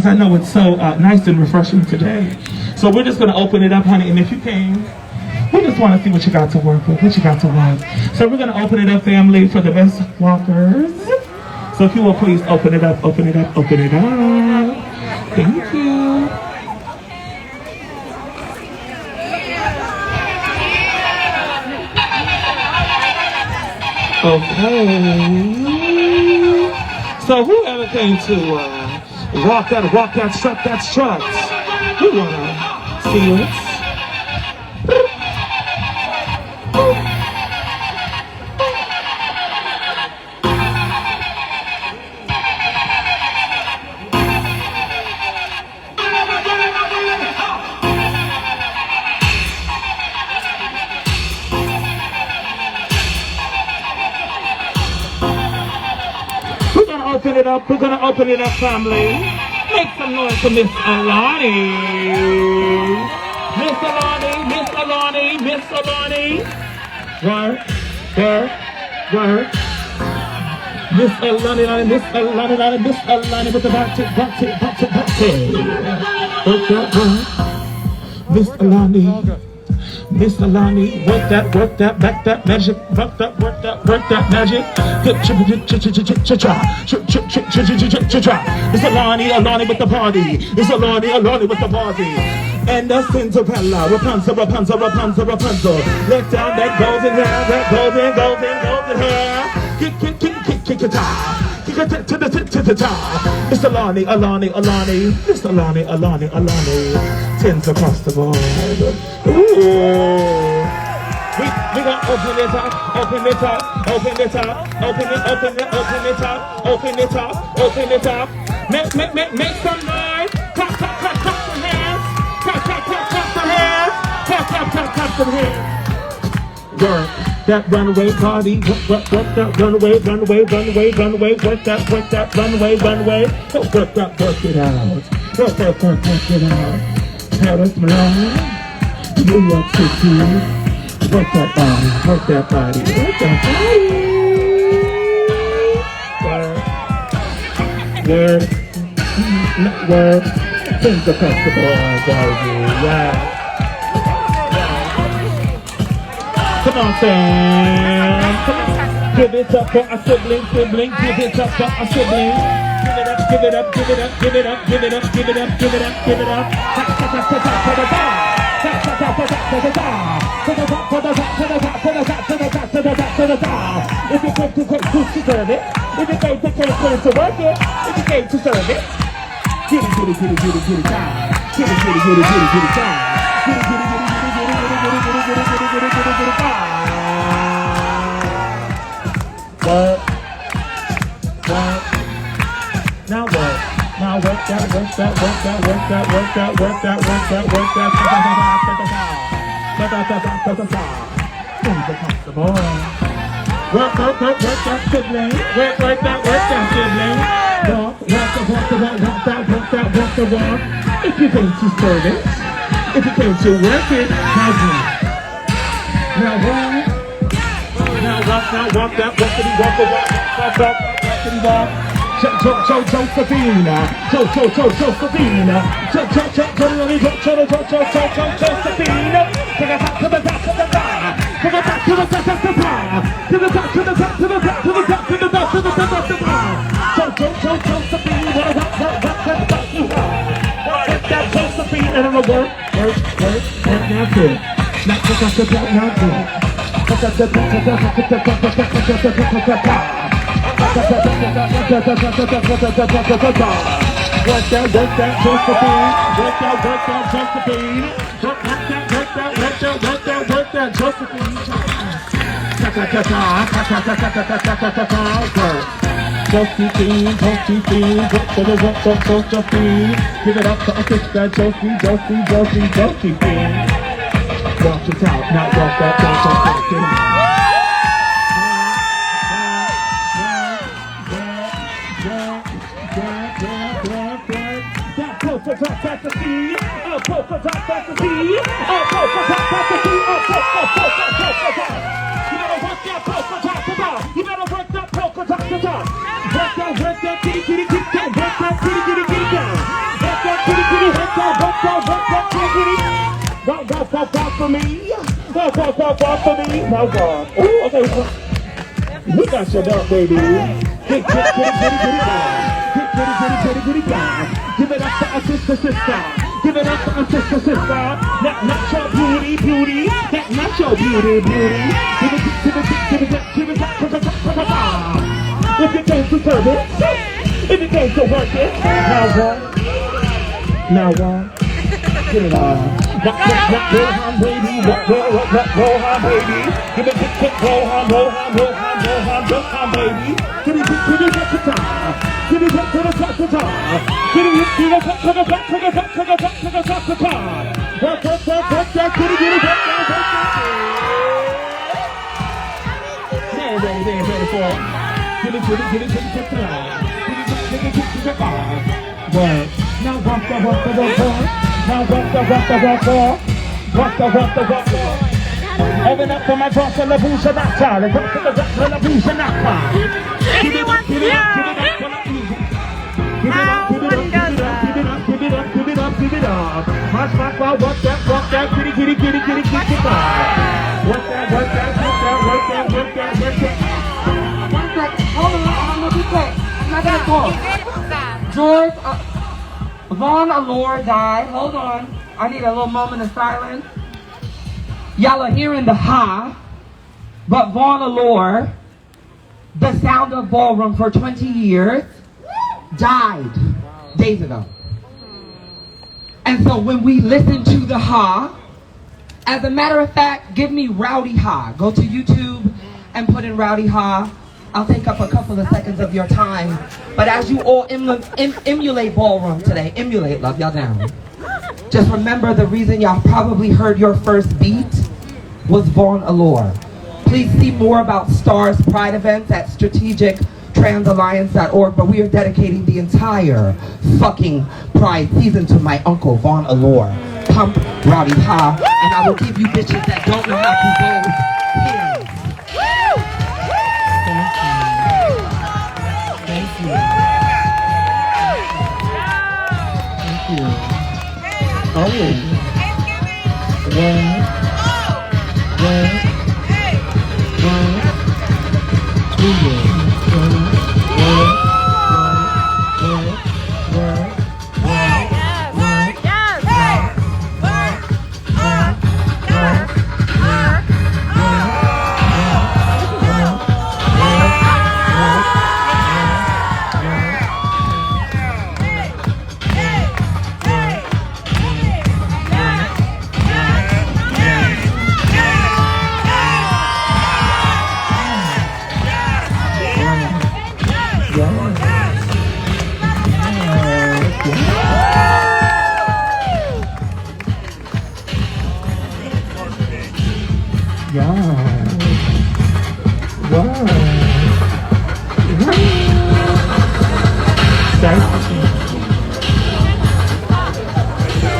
because I know it's so nice and refreshing today. So we're just going to open it up, honey, and if you can, we just want to see what you got to work with, what you got to work. So we're going to open it up, family, for the best walkers. So if you will please open it up, open it up, open it up. Thank you. Okay. So whoever came to walk that, strut, we want to see it. We're gonna open it up, family. Make some noise for Miss Alani. Miss Alani, Miss Alani, Miss Alani. Work. Miss Alani, Miss Alani, Miss Alani with the back. Miss Alani. Miss Alani, work that, back that magic, work that magic. Miss Alani with the party. Miss Alani with the party. And the Cinderella, Rapunzel. Let down that golden hair, kick it down. To the top. Miss Alani. Miss Alani. Tins across the board. Ooh. We gonna open it up. Make some noise. Clap some hands. Clap some hands. Work that runaway party. Work that runaway. Work that runaway. Work it out. Work it out. Paris, Milan, New York City. Work that body. Work. Things are comfortable, baby. Yeah. Come on, fam. Come on. Give it up for a sibling. Give it up for a sibling. Give it up. If you came to serve it, if you came to work it, if you came to serve it, get it down. Now work that. Work that sibling. Work that sibling. Walk. If you came to serve it, if you came to work it, now walk that. Josephina. Josephine, give it up to a sister, Josephine. Walk it out, not walk up, You better work that polka dot. Work that kitty down. for me. Walk for me. Now walk. Ooh, okay. We got your dog, baby. Get it down. Give it up for our sister. Give it up for our sister. Not your beauty. Not your beauty. Give it up. If you came to service, if you came to work it, now what? Get it on. Roll on, baby. Roll on, baby. Give it roll on, baby. Give it to the top. Give it to the top. Give it to the top. Work that, get it. There for it. Get it to the top. Work. Now walk. Now walk. Open up for my boss, la bouche nata. La bouche nata. Give it up. Give it up. March, walk that. Kitty. Work that. Hold on, I'm gonna be quick. I'm not gonna talk. George, Vaughn Allure died. Hold on. I need a little moment of silence. Y'all are hearing the ha, but Vaughn Allure, the sound of ballroom for 20 years, died days ago. And so when we listen to the ha, as a matter of fact, give me Rowdy Ha. Go to YouTube and put in Rowdy Ha. I'll take up a couple of seconds of your time. But as you all emulate ballroom today, emulate, love, y'all down. Just remember the reason y'all probably heard your first beat was Vaughn Allure. Please see more about STAR's Pride events at strategictransalliance.org, but we are dedicating the entire fucking Pride season to my uncle, Vaughn Allure. Pump Rowdy Ha, and I will give you bitches that don't know how to go here. Oh, yeah.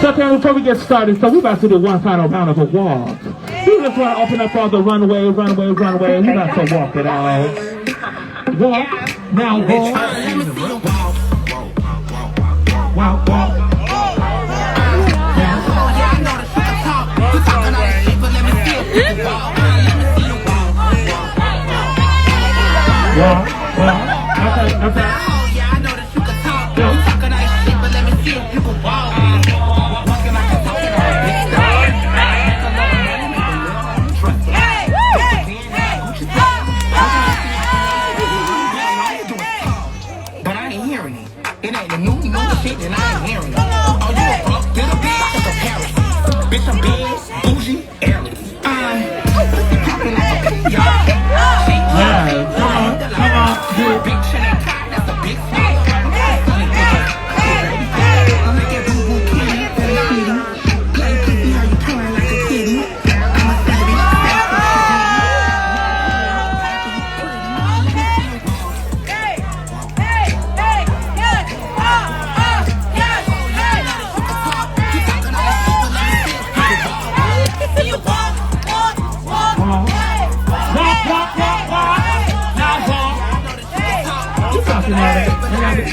So before we get started, so we're about to do one final round of a walk. We just want to open up all the runway. We're about to walk it out. Walk. Now walk. Walk. Okay.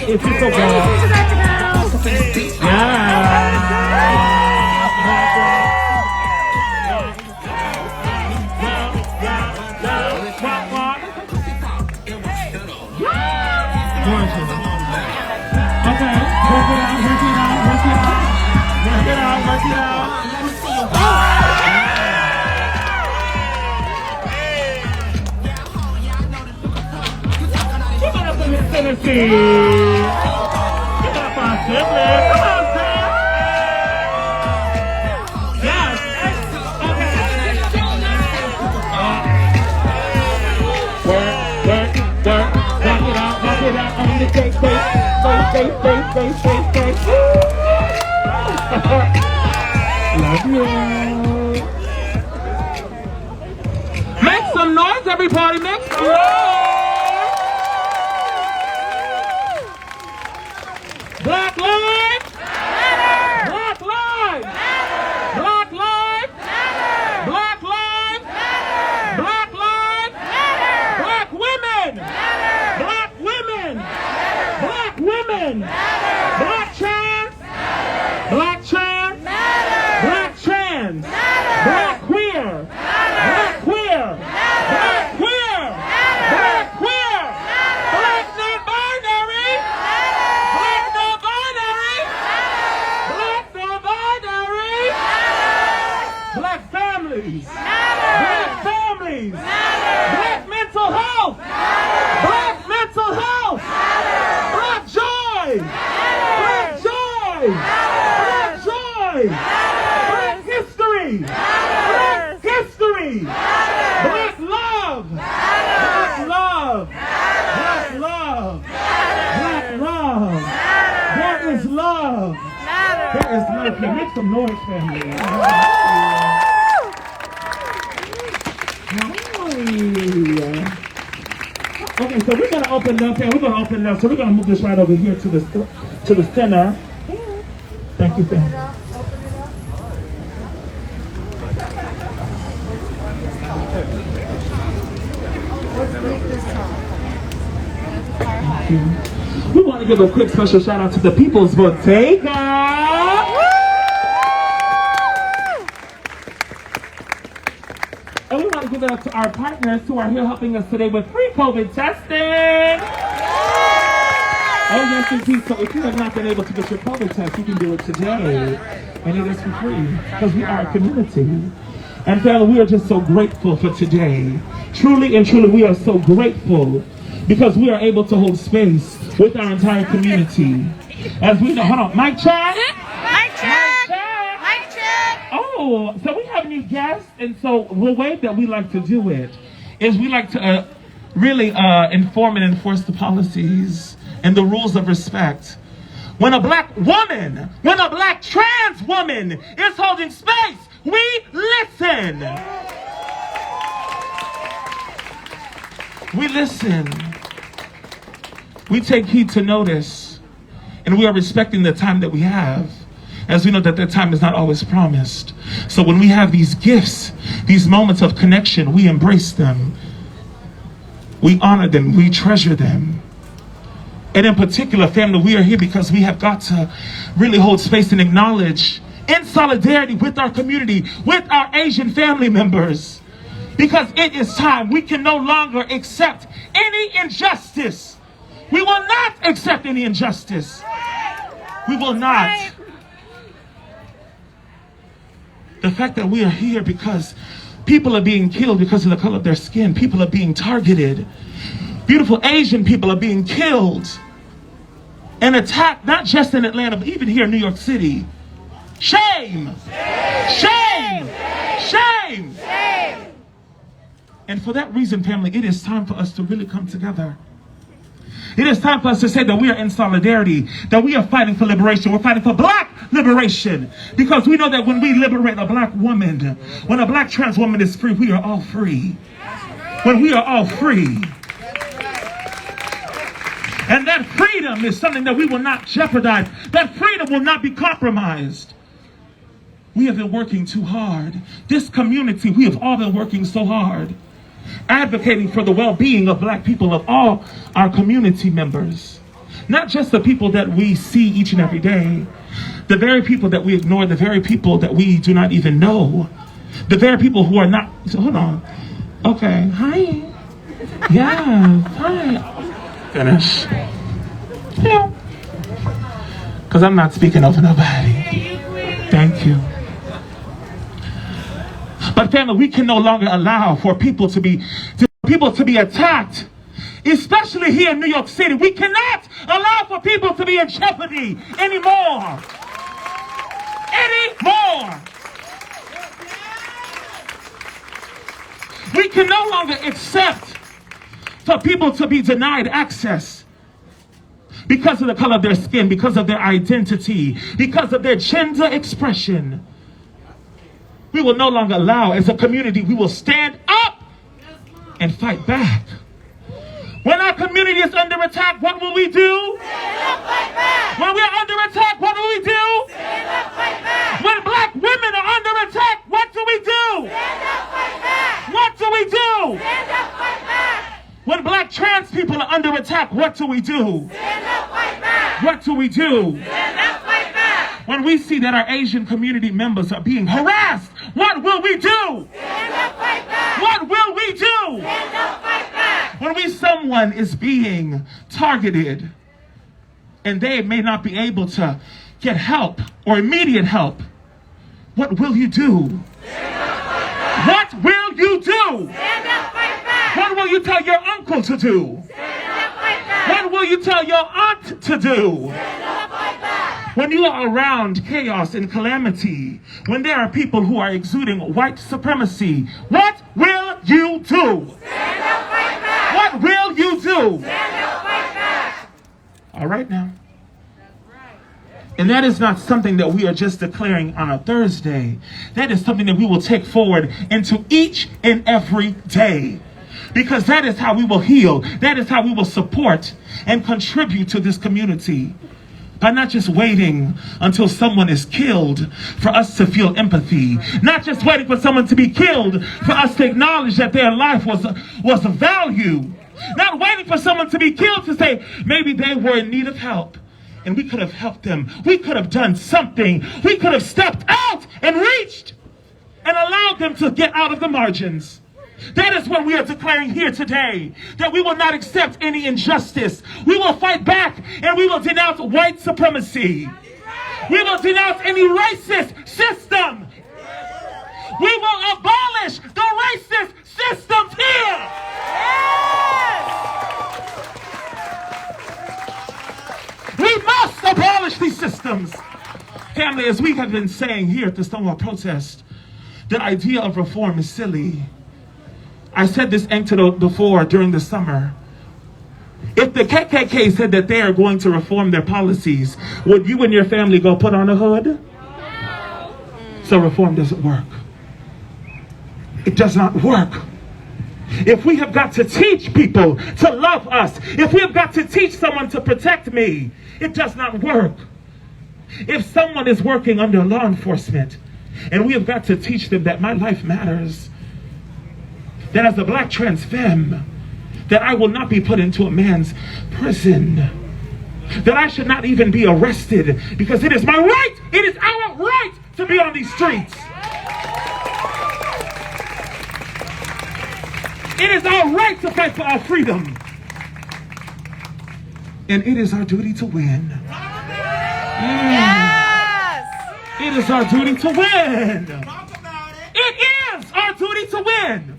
If you so Work it out. Let me see you. Give it up for Miss Tennessee. Give it up for our siblings. Come on, Sam. Yes. Work it out on the cake. Love you. Make some noise, everybody. Make some noise. Black lives matter. Black lives matter. Black lives matter. Black lives matter. Black lives matter. Black women matter. Black women matter. Black women matter. Black trans matter. Black trans matter. Black trans matter. Black queer matter. Black queer matter. Black queer matter. Black queer matter. Black non-binary matter. Black non-binary matter. Black non-binary matter. Black families matter. Black families matter. Black mental health matter. Black mental health matter. Black joy matter. Black joy matter. Black joy matter. Black history matter. Black history matter. Black love matter. Black love matter. Black love matter. Black love matter. There is love matter. There is love. Now make some noise, family. Okay, so we're gonna open it up, and we're gonna open it up. So we're gonna move this right over here to the center. Thank you, family. We want to give a quick special shout out to the People's Bottega. And we want to give it up to our partners who are here helping us today with free COVID testing. Oh yes, indeed. So if you have not been able to get your COVID test, you can do it today. And it is for free because we are a community. And family, we are just so grateful for today. Truly and truly, we are so grateful because we are able to hold space with our entire community. As we know, hold on, mic check. Mic check. Mic check. Oh, so we have new guests, and so the way that we like to do it is we like to really inform and enforce the policies and the rules of respect. When a black woman, when a black trans woman is holding space, we listen. We listen. We take heed to notice, and we are respecting the time that we have, as we know that that time is not always promised. So when we have these gifts, these moments of connection, we embrace them, we honor them, we treasure them. And in particular, family, we are here because we have got to really hold space and acknowledge, in solidarity with our community, with our Asian family members, because it is time. We can no longer accept any injustice. We will not accept any injustice. We will not. The fact that we are here because people are being killed because of the color of their skin. People are being targeted. Beautiful Asian people are being killed and attacked, not just in Atlanta, but even here in New York City. Shame! Shame! Shame! Shame! And for that reason, family, it is time for us to really come together. It is time for us to say that we are in solidarity, that we are fighting for liberation. We're fighting for black liberation. Because we know that when we liberate a black woman, when a black trans woman is free, we are all free. When we are all free. And that freedom is something that we will not jeopardize. That freedom will not be compromised. We have been working too hard. This community, we have all been working so hard, advocating for the well-being of black people, of all our community members. Not just the people that we see each and every day, the very people that we ignore, the very people that we do not even know, the very people who are not, so hold on. Okay, hi. Yeah, hi. Finish. Yeah. Because I'm not speaking over nobody. Thank you. But family, we can no longer allow for people to be attacked, especially here in New York City. We cannot allow for people to be in jeopardy anymore. We can no longer accept for people to be denied access because of the color of their skin, because of their identity, because of their gender expression. We will no longer allow, as a community, we will stand up and fight back. When our community is under attack, what will we do? Stand up, fight back. When we're under attack, what do we do? Stand up, fight back. When black women are under attack, what do we do? Stand up, fight back. What do we do? Stand up, fight back. When black trans people are under attack, what do we do? Stand up, fight back. What do we do? Stand up, fight back. When we see that our Asian community members are being harassed, what will we do? Stand up, fight back. What will we do? Stand up, fight back. When someone is being targeted and they may not be able to get help or immediate help, what will you do? What will you do? Stand up, fight back. What will you tell your uncle to do? Stand up, fight back. What will you tell your aunt to do? Stand up, fight back. When you are around chaos and calamity, when there are people who are exuding white supremacy, what will you do? Stand up, fight back. What will you do? Stand up, fight back. All right now. And that is not something that we are just declaring on a Thursday. That is something that we will take forward into each and every day. Because that is how we will heal. That is how we will support and contribute to this community. By not just waiting until someone is killed for us to feel empathy. Not just waiting for someone to be killed for us to acknowledge that their life was of value. Not waiting for someone to be killed to say maybe they were in need of help. And we could have helped them. We could have done something. We could have stepped out and reached and allowed them to get out of the margins. That is what we are declaring here today. That we will not accept any injustice. We will fight back and we will denounce white supremacy. We will denounce any racist system. We will abolish the racist systems here. We must abolish these systems. Family, as we have been saying here at the Stonewall protest, the idea of reform is silly. I said this anecdote before during the summer. If the KKK said that they are going to reform their policies, would you and your family go put on a hood? No. So reform doesn't work. It does not work. If we have got to teach people to love us, if we have got to teach someone to protect me, it does not work. If someone is working under law enforcement, and we have got to teach them that my life matters, that as a black trans femme, that I will not be put into a man's prison, that I should not even be arrested, because it is my right, it is our right to be on these streets. It is our right to fight for our freedom. And it is our duty to win. Yes! It is our duty to win. It is our duty to win.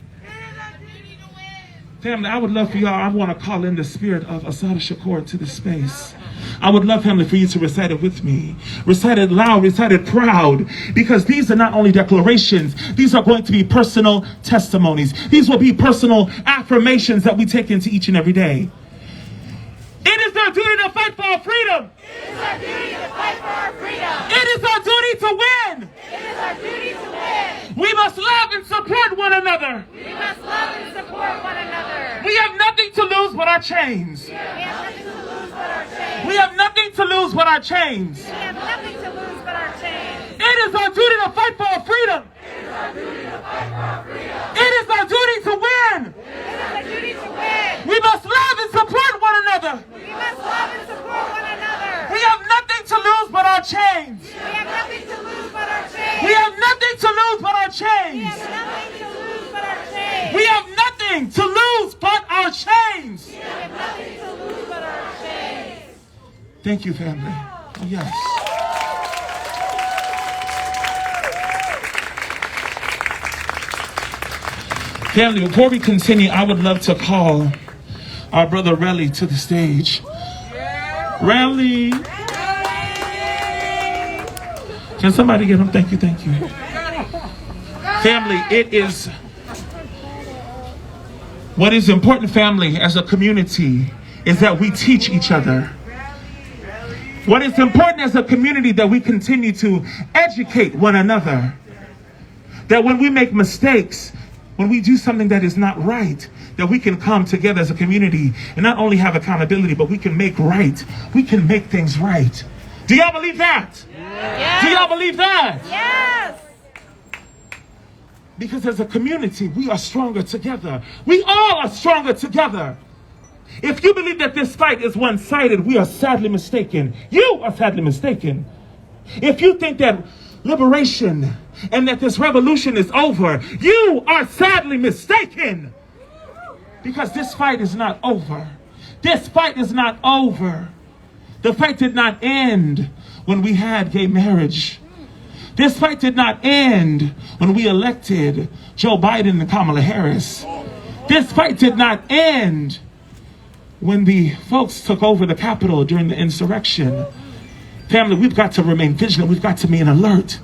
Family, I would love for y'all, I want to call in the spirit of Asada Shakur to this space. I would love, family, for you to recite it with me. Recite it loud, recite it proud, because these are not only declarations, these are going to be personal testimonies. These will be personal affirmations that we take into each and every day. It is our duty to fight for our freedom. It is our duty to fight for our freedom. It is our duty to win. It is our duty to win. We must love and support one another. We must love and support one another. We have nothing to lose but our chains. We have nothing to lose but our chains. We have nothing to lose but our chains. We have nothing to lose but our chains. It is our duty to fight for our freedom. It is our duty to fight for our freedom. It is our duty to win. It is our duty to win. We must love and support one another. We must love and support one another. We have nothing to lose but our chains. We have nothing to lose but our chains. We have nothing to lose but our We chains. have nothing to lose but our chains. We have nothing to lose but our chains. We have nothing to lose but our chains. Thank you, family. Yes. Family, before we continue, I would love to call our brother Relly to the stage. Relly. Can somebody get him? Thank you, thank you. Family, it is what is important, family, as a community, is that we teach each other. What is important as a community, that we continue to educate one another. That when we make mistakes, when we do something that is not right, that we can come together as a community and not only have accountability, but we can make right. We can make things right. Do y'all believe that? Yes. Do y'all believe that? Yes. Because as a community, we are stronger together. We all are stronger together. If you believe that this fight is one-sided, we are sadly mistaken. You are sadly mistaken. If you think that liberation and that this revolution is over, you are sadly mistaken. Because this fight is not over. This fight is not over. The fight did not end when we had gay marriage. This fight did not end when we elected Joe Biden and Kamala Harris. This fight did not end when the folks took over the Capitol during the insurrection. Family, we've got to remain vigilant. We've got to be alert.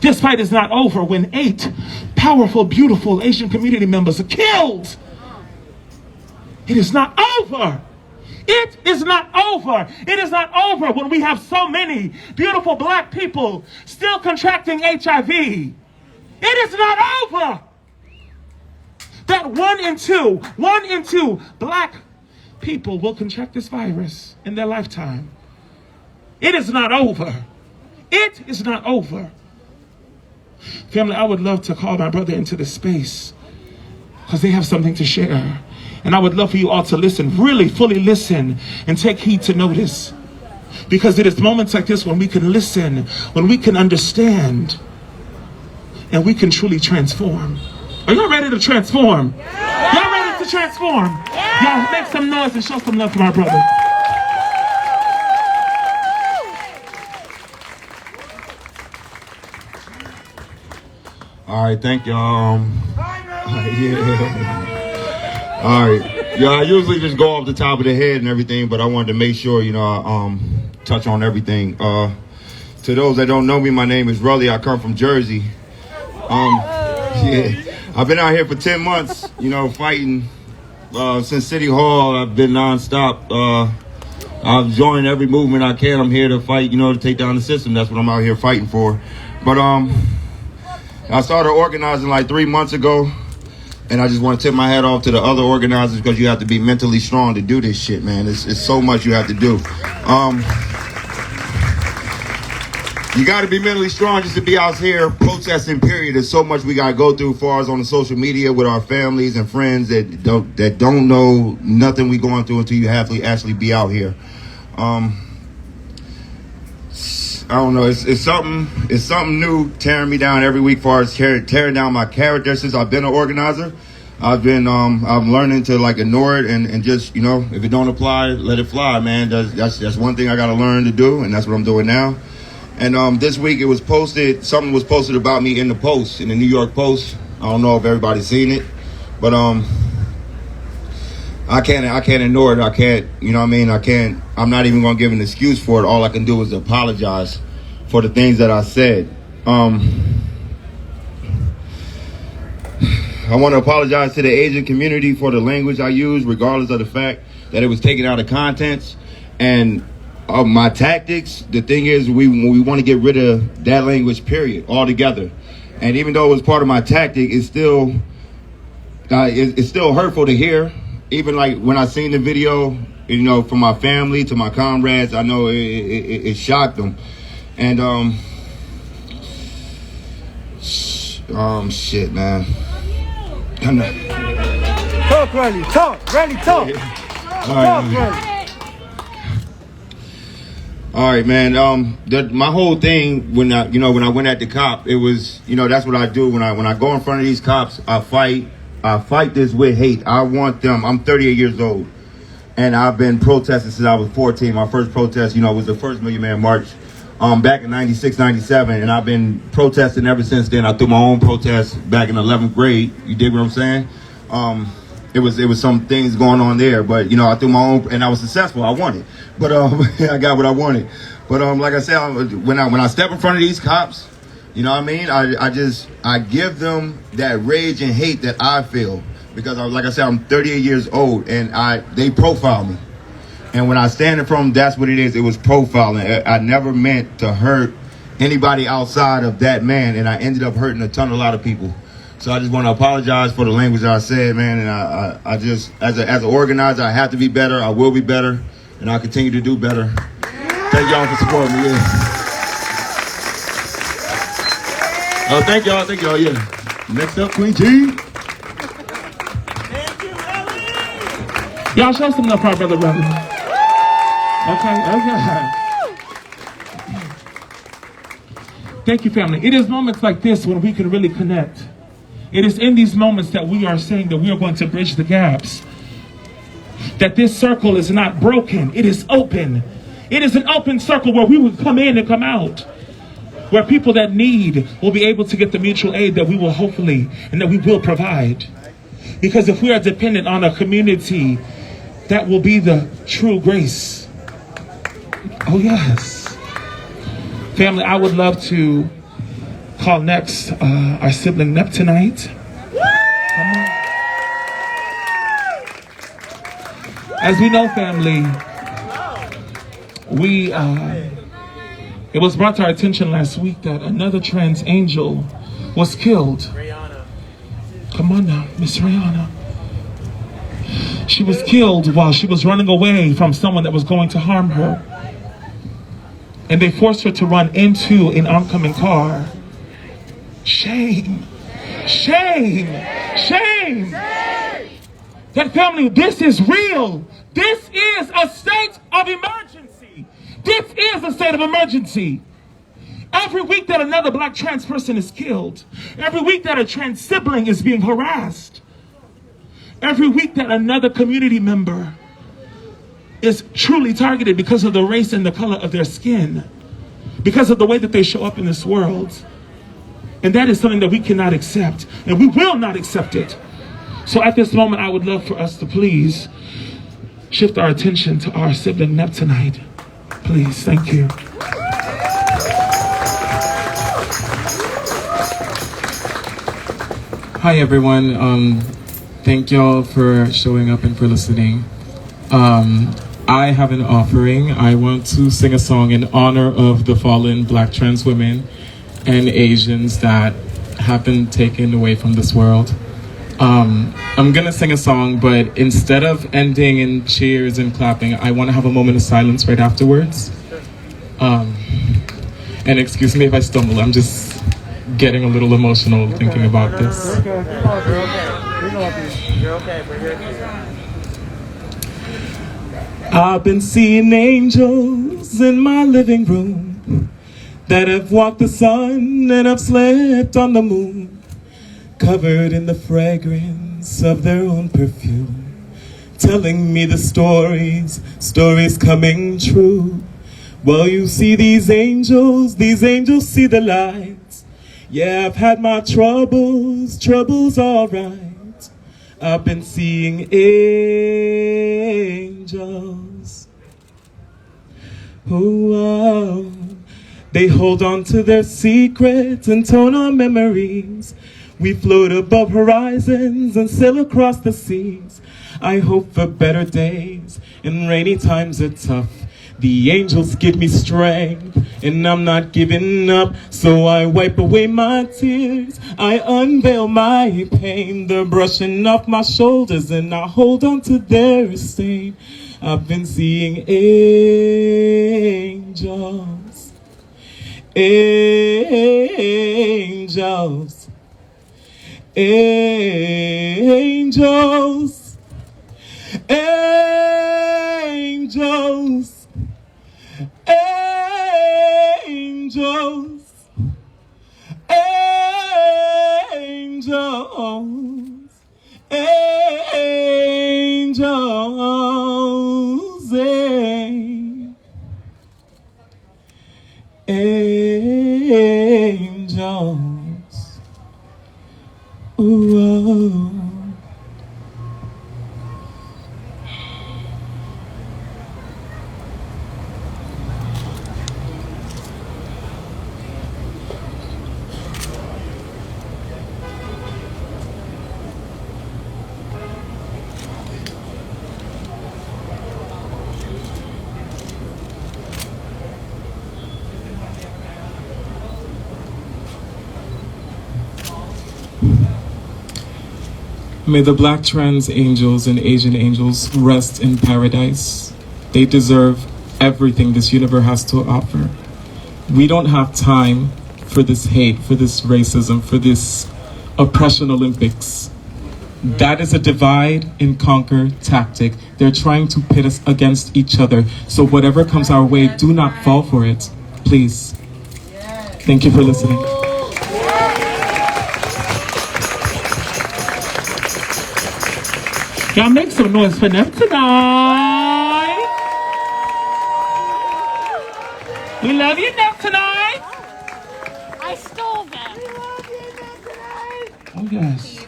This fight is not over when 8 powerful, beautiful Asian community members are killed. It is not over. It is not over. It is not over when we have so many beautiful black people still contracting HIV. It is not over. That 1 in 2 black people will contract this virus in their lifetime. It is not over. It is not over. Family, I would love to call my brother into this space because they have something to share. And I would love for you all to listen, really fully listen and take heed to notice. Because it is moments like this when we can listen, when we can understand, and we can truly transform. Are y'all ready to transform? Yeah. Y'all ready to transform? Yeah. Y'all make some noise and show some love for my brother. All right, thank y'all. Yeah. All right. Yeah, I usually just go off the top of the head and everything, but I wanted to make sure, I touch on everything. To those that don't know me, my name is Relly. I come from Jersey. Yeah. I've been out here for 10 months, fighting since City Hall. I've been nonstop. I've joined every movement I can. I'm here to fight, to take down the system. That's what I'm out here fighting for. But I started organizing like 3 months ago. And I just want to tip my hat off to the other organizers because you have to be mentally strong to do this shit, man. It's so much you have to do. You got to be mentally strong just to be out here protesting, period. There's so much we got to go through as far as on the social media with our families and friends that don't know nothing we going through until you have to actually be out here. I don't know. It's something new tearing me down every week as far as tearing down my character since I've been an organizer. I'm learning to ignore it and just, if it don't apply, let it fly, man. That's one thing I got to learn to do, and that's what I'm doing now. And this week something was posted about me in the Post, in the New York Post. I don't know if everybody's seen it, but I can't ignore it. I can't, I'm not even going to give an excuse for it. All I can do is apologize for the things that I said. I want to apologize to the Asian community for the language I used, regardless of the fact that it was taken out of context. And my tactics, the thing is, we want to get rid of that language, period, altogether. And even though it was part of my tactic, it's still hurtful to hear. Even when I seen the video, from my family to my comrades, I know it shocked them. And shit, man. Talk, Relly. Talk, Relly. Talk. Talk, Relly. All right, man. My whole thing when I went at the cop, it was, that's what I do when I go in front of these cops. I fight this with hate. I want them. I'm 38 years old. And I've been protesting since I was 14. My first protest, was the first Million Man March back in 96, 97. And I've been protesting ever since then. I threw my own protest back in 11th grade. You dig what I'm saying? It was some things going on there, but I threw my own, and I was successful. I won it, but I got what I wanted. But like I said, when I step in front of these cops, you know what I mean? I give them that rage and hate that I feel, because like I said, I'm 38 years old, and they profile me, and when I stand in front of them, that's what it is. It was profiling. I never meant to hurt anybody outside of that man, and I ended up hurting a lot of people. So I just want to apologize for the language that I said, man. And I just, as an organizer, I have to be better. I will be better, and I'll continue to do better. Thank y'all for supporting me. Yeah. Oh, thank y'all. Yeah. Next up, Queen G. Y'all show some love for our brother Reverend. Okay. Thank you, family. It is moments like this when we can really connect. It is in these moments that we are saying that we are going to bridge the gaps. That this circle is not broken, it is open. It is an open circle where we will come in and come out. Where people that need will be able to get the mutual aid that we will hopefully and that we will provide. Because if we are dependent on a community, that will be the true grace. Oh yes. Family, I would love to call next our sibling Neptunite. Come on. As we know, family, it was brought to our attention last week that another trans angel was killed. Come on now, Miss Rihanna. She was killed while she was running away from someone that was going to harm her. And they forced her to run into an oncoming car. Shame. Shame. Shame. That family, this is real. This is a state of emergency. This is a state of emergency. Every week that another black trans person is killed, every week that a trans sibling is being harassed, every week that another community member is truly targeted because of the race and the color of their skin, because of the way that they show up in this world. And that is something that we cannot accept, and we will not accept it. So at this moment, I would love for us to please shift our attention to our sibling Neptunite. Please, thank you. Hi everyone, thank y'all for showing up and for listening. I have an offering. I want to sing a song in honor of the fallen black trans women and Asians that have been taken away from this world. I'm gonna sing a song, but instead of ending in cheers and clapping, I want to have a moment of silence right afterwards. And excuse me if I stumble, I'm just getting a little emotional thinking about this. You're okay. We're here. I've been seeing angels in my living room that have walked the sun and have slept on the moon, covered in the fragrance of their own perfume, telling me the stories coming true. Well, you see these angels see the light. Yeah, I've had my troubles alright. I've been seeing angels. Oh, they hold on to their secrets and tone our memories. We float above horizons and sail across the seas. I hope for better days, and rainy times are tough. The angels give me strength, and I'm not giving up. So I wipe away my tears, I unveil my pain. They're brushing off my shoulders, and I hold on to their stain. I've been seeing angels, angels, angels, angels. Angels, angels, angels. knows. Ooh. May the black trans angels and Asian angels rest in paradise. They deserve everything this universe has to offer. We don't have time for this hate, for this racism, for this oppression Olympics. That is a divide and conquer tactic. They're trying to pit us against each other. So whatever comes our way, do not fall for it. Please. Thank you for listening. Y'all make some noise for them tonight. We love you, Neff, tonight. I stole them. Oh, yes.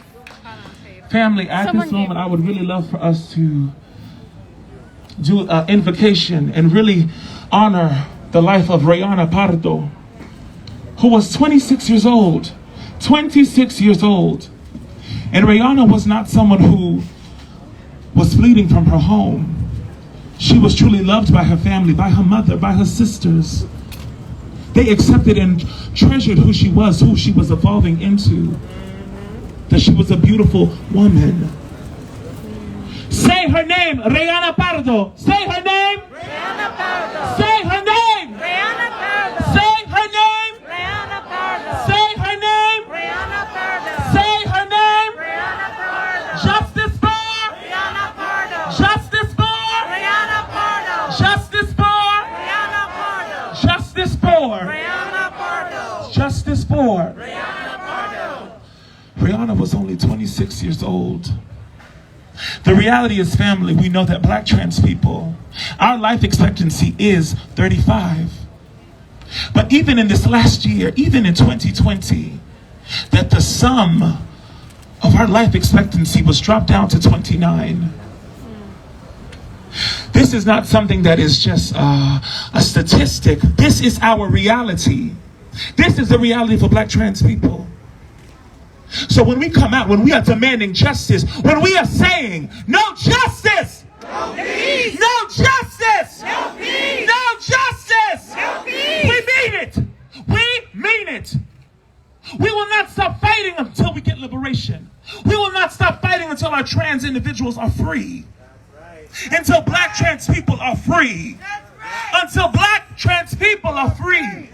Family, at this moment, I would really love for us to do an invocation and really honor the life of Rayana Pardo, who was 26 years old. 26 years old. And Rayana was not someone who was fleeing from her home. She was truly loved by her family, by her mother, by her sisters. They accepted and treasured who she was evolving into. That she was a beautiful woman. Say her name, Rayana Pardo. Say her name. Rayana Pardo. Say her name. Rayana Pardo. Say her name. Rayana Pardo. Say her name. Rayana Pardo. Say her name. Rayana Pardo. Justice for. Rayana Pardo. Justice for. Rayana Pardo. Justice for. Rayana Pardo. Justice for. Rayana Pardo. Justice for. Rayana Pardo. Rihanna was only 26 years old. The reality is, family, we know that black trans people, our life expectancy is 35. But even in this last year, even in 2020, that the sum of our life expectancy was dropped down to 29. This is not something that is just a statistic. This is our reality. This is the reality for black trans people. So when we come out, when we are demanding justice, when we are saying no justice, No peace. no justice, No peace. no justice, No peace. we mean it. We mean it. We will not stop fighting until we get liberation. We will not stop fighting until our trans individuals are free. Until black trans people are free. Until black trans people are free.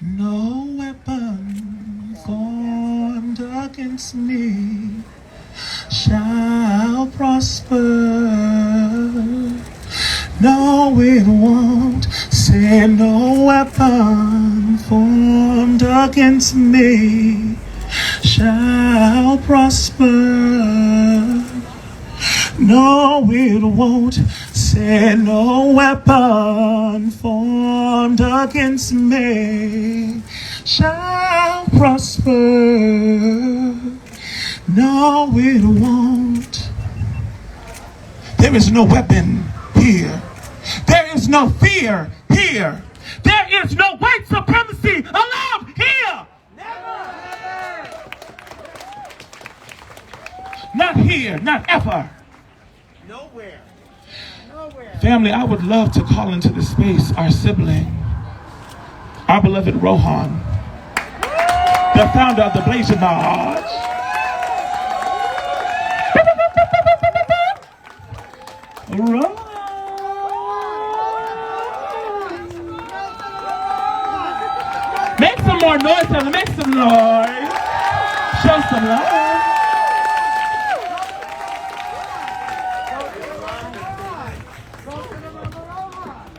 No weapon formed against me shall prosper. No, it won't. Say no weapon formed against me shall prosper. No, it won't. Say no weapon formed against me shall prosper. No, it won't. There is no weapon here. There is no fear here. There is no white supremacy allowed here. Not here, not ever. Nowhere. Family, I would love to call into this space our sibling, our beloved Rohan, the founder of the Blazing Lodge. Rohan. Make some more noise, family. Make some noise. Show some love.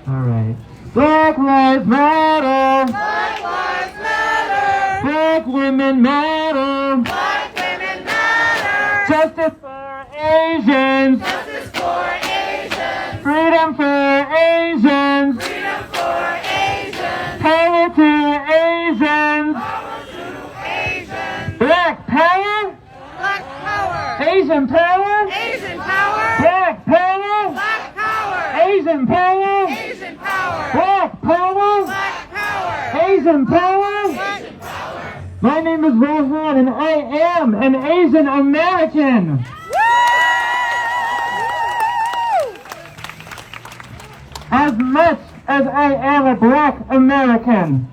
All right. Black lives matter. Black lives matter. Black women matter. Black women matter. Justice for Asians. Justice for Asians. Freedom for Asians. Freedom for Asians. Asian power. Asian power. Black power. Black power. Asian power. Asian power. Black power. Black power. Asian power. Asian power. My name is Rohan and I am an Asian American. As much as I am a Black American.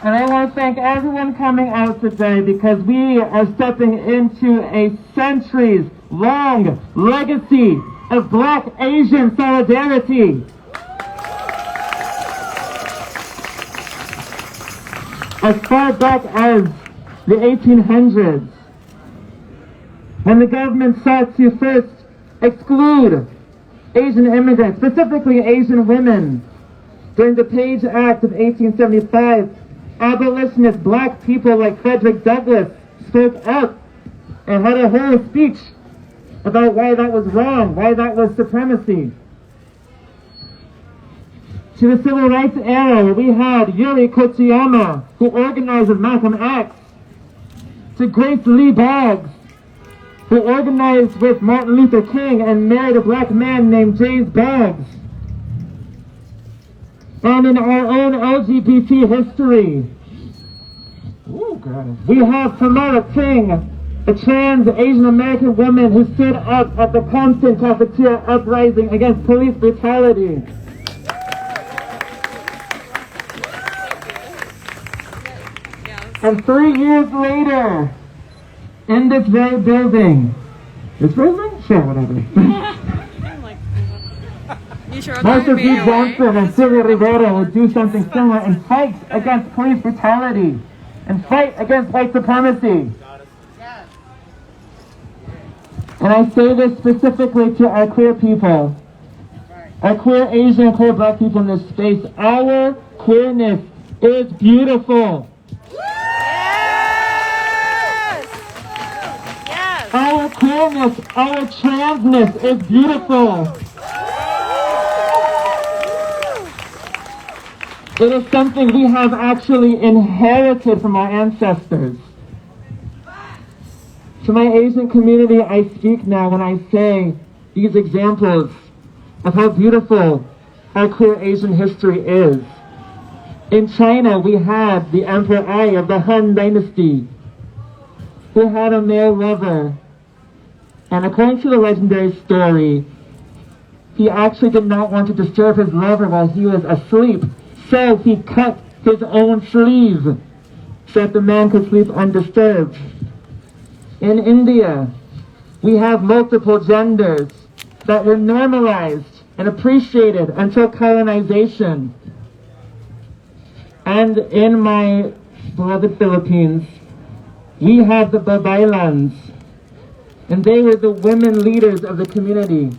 And I want to thank everyone coming out today because we are stepping into a centuries-long legacy of Black Asian solidarity. As far back as the 1800s, when the government sought to first exclude Asian immigrants, specifically Asian women, during the Page Act of 1875, abolitionists, black people like Frederick Douglass spoke up and had a whole speech about why that was wrong, why that was supremacy. To the Civil Rights era, we had Yuri Kochiyama, who organized with Malcolm X, to Grace Lee Boggs, who organized with Martin Luther King and married a black man named James Boggs. And in our own LGBT history, we have Tamara King, a trans Asian American woman who stood up at the Compton cafeteria uprising against police brutality. And 3 years later, in this very building, Sure, whatever. Martha B. Johnson and Sylvia Rivera would do something similar and fight against police brutality and fight against white supremacy. And I say this specifically to our queer people, our queer Asian and queer Black people in this space. Our queerness is beautiful. Our queerness, our transness is beautiful. It is something we have actually inherited from our ancestors. To my Asian community, I speak now when I say these examples of how beautiful our queer Asian history is. In China, we had the Emperor Ai of the Han Dynasty, who had a male lover. And according to the legendary story, he actually did not want to disturb his lover while he was asleep. So he cut his own sleeve so that the man could sleep undisturbed. In India, we have multiple genders that were normalized and appreciated until colonization. And in my beloved Philippines, we have the Babaylans, and they were the women leaders of the community.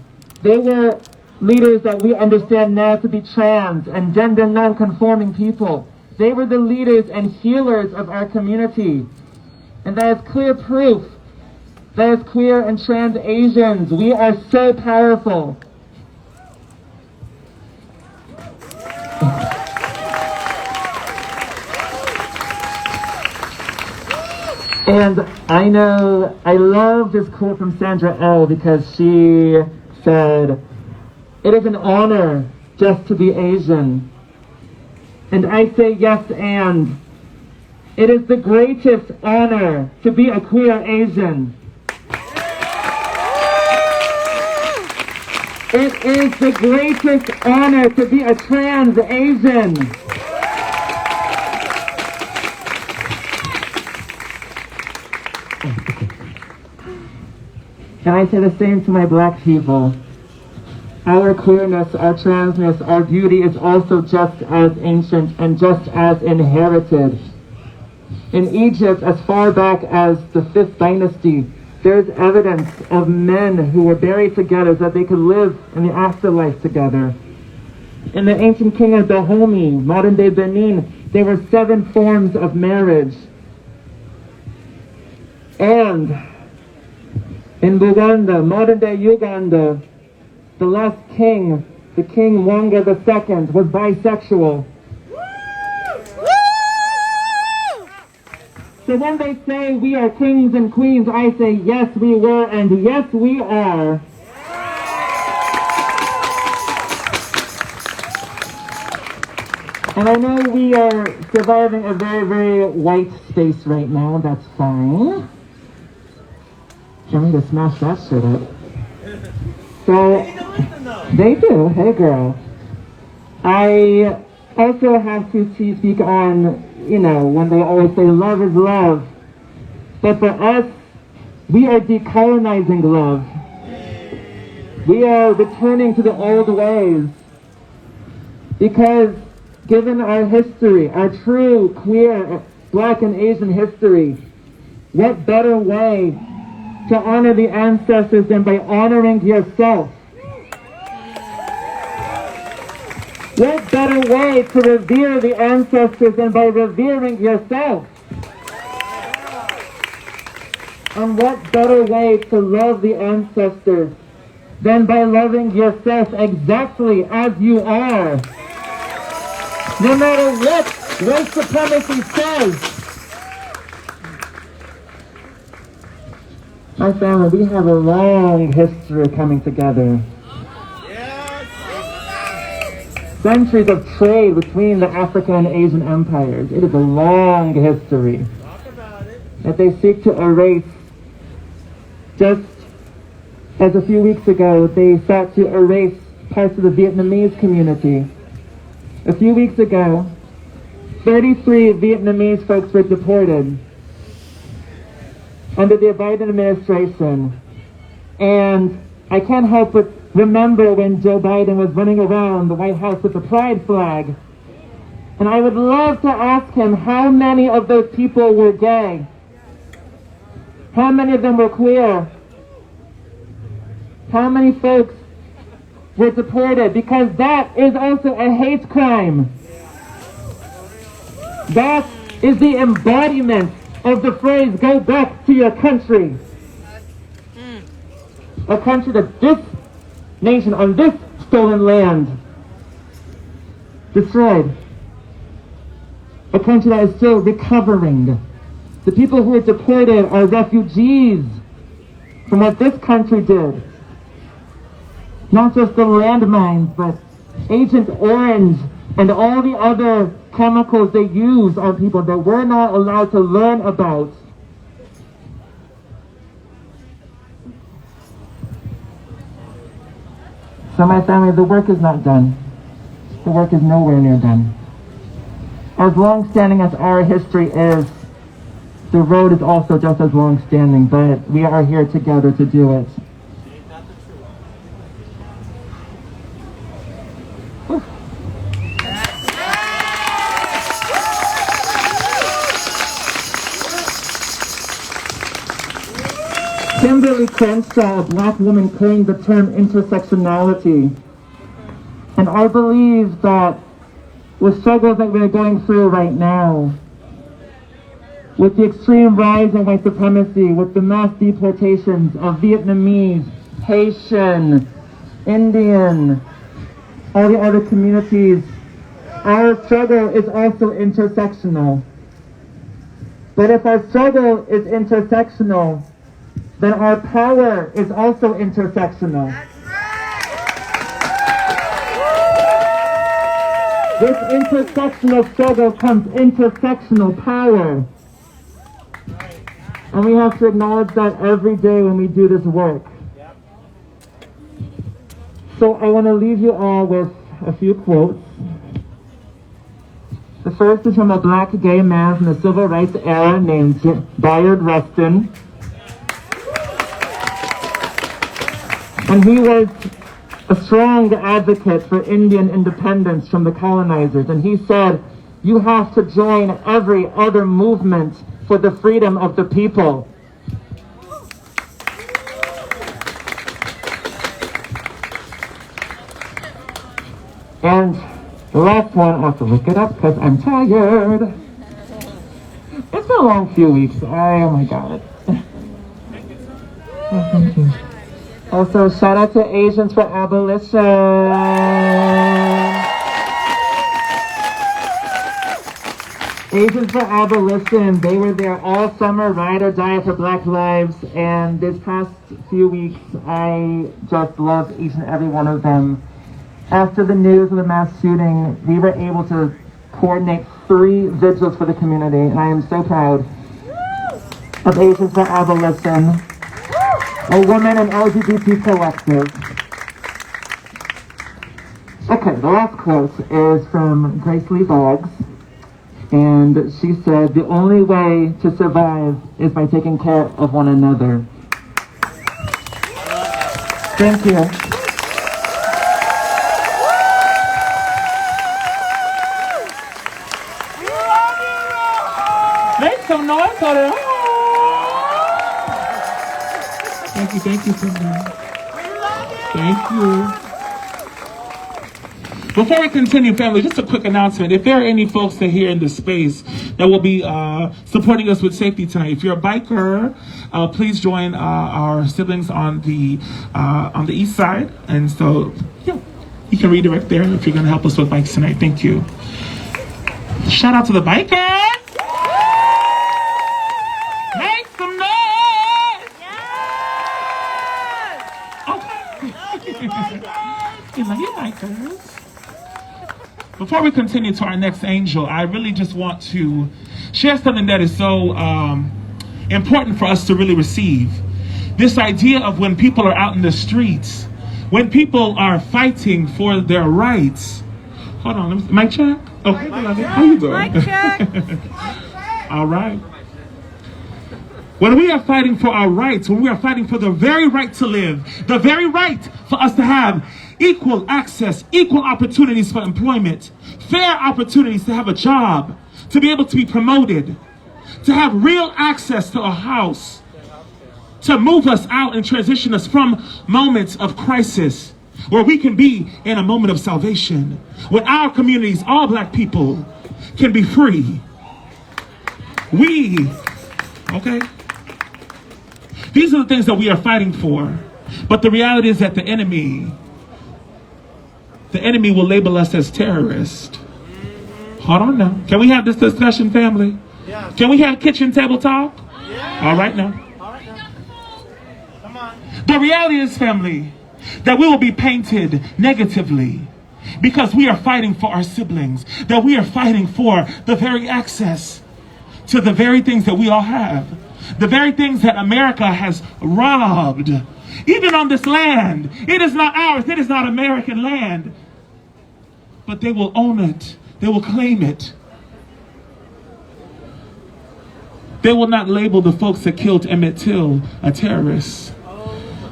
They were leaders that we understand now to be trans and gender non-conforming people. They were the leaders and healers of our community. And that is clear proof that as queer and trans Asians, we are so powerful. And I love this quote from Sandra Oh because she said, "It is an honor just to be Asian." And I say yes, and it is the greatest honor to be a queer Asian. It is the greatest honor to be a trans Asian. And I say the same to my Black people. Our queerness, our transness, our beauty is also just as ancient and just as inherited. In Egypt, as far back as the 5th dynasty, there's evidence of men who were buried together so that they could live in the afterlife together. In the ancient kingdom of Dahomey, modern-day Benin, there were 7 forms of marriage. And in Buganda, modern-day Uganda, the last king, the King Wanga II, was bisexual. So when they say we are kings and queens, I say yes we were and yes we are. And I know we are surviving a very, very white space right now. That's fine. Can't wait to smash that shit up. So, they do. Hey, girl. I also have to speak on, when they always say love is love. But for us, we are decolonizing love. We are returning to the old ways. Because given our history, our true queer, Black and Asian history, what better way to honor the ancestors than by honoring yourself? What better way to revere the ancestors than by revering yourself? And what better way to love the ancestors than by loving yourself exactly as you are? No matter what white supremacy says. My family, we have a long history of coming together. Centuries of trade between the African and Asian empires. It is a long history that they seek to erase. Just as a few weeks ago, they sought to erase parts of the Vietnamese community. A few weeks ago, 33 Vietnamese folks were deported under the Biden administration. And I can't help but remember when Joe Biden was running around the White House with the pride flag. And I would love to ask him how many of those people were gay. How many of them were queer? How many folks were deported? Because that is also a hate crime. That is the embodiment of the phrase, go back to your country. A country that this nation on this stolen land destroyed. A country that is still recovering. The people who were deported are refugees from what this country did. Not just the landmines, but Agent Orange and all the other chemicals they use on people that we're not allowed to learn about. So my family, the work is not done. The work is nowhere near done. As long-standing as our history is, the road is also just as long-standing, but we are here together to do it. Kimberly Crenshaw, a Black woman, coined the term intersectionality. And I believe that with struggles that we're going through right now, with the extreme rise in white supremacy, with the mass deportations of Vietnamese, Haitian, Indian, all the other communities, our struggle is also intersectional. But if our struggle is intersectional, then our power is also intersectional. With intersectional struggle comes intersectional power. And we have to acknowledge that every day when we do this work. So I want to leave you all with a few quotes. The first is from a Black gay man from the Civil Rights era named Bayard Rustin. And he was a strong advocate for Indian independence from the colonizers. And he said, you have to join every other movement for the freedom of the people. And the last one, I'll have to look it up because I'm tired. It's been a long few weeks. Oh my God. Oh, thank you. Also, shout out to Asians for Abolition. Asians for Abolition, they were there all summer, ride or die for Black lives, and this past few weeks, I just love each and every one of them. After the news of the mass shooting, we were able to coordinate 3 vigils for the community, and I am so proud of Asians for Abolition, a women and LGBT collective. Okay, the last quote is from Grace Lee Boggs. And she said, the only way to survive is by taking care of one another. Thank you. Make some noise for them. Thank you, Cindy. Thank you. Before we continue, family, just a quick announcement. If there are any folks that are here in the space that will be supporting us with safety tonight, if you're a biker, please join our siblings on the east side. And so, yeah, you can redirect there if you're going to help us with bikes tonight. Thank you. Shout out to the bikers. Make some noise. Okay. You love your bikers. Before we continue to our next angel, I really just want to share something that is so important for us to really receive. This idea of when people are out in the streets, when people are fighting for their rights. Hold on, mic check? Okay, beloved. How you doing? Mic check. All right. When we are fighting for our rights, when we are fighting for the very right to live, the very right for us to have equal access, equal opportunities for employment, fair opportunities to have a job, to be able to be promoted, to have real access to a house, to move us out and transition us from moments of crisis where we can be in a moment of salvation, when our communities, all Black people, can be free. Okay? These are the things that we are fighting for. But the reality is that the enemy will label us as terrorists. Hold on now. Can we have this discussion, family? Yeah. Can we have kitchen table talk? Yeah. All right now. All right now. Come on. The reality is, family, that we will be painted negatively because we are fighting for our siblings, that we are fighting for the very access to the very things that we all have, the very things that America has robbed. Even on this land, it is not ours, it is not American land. But they will own it, they will claim it. They will not label the folks that killed Emmett Till a terrorist.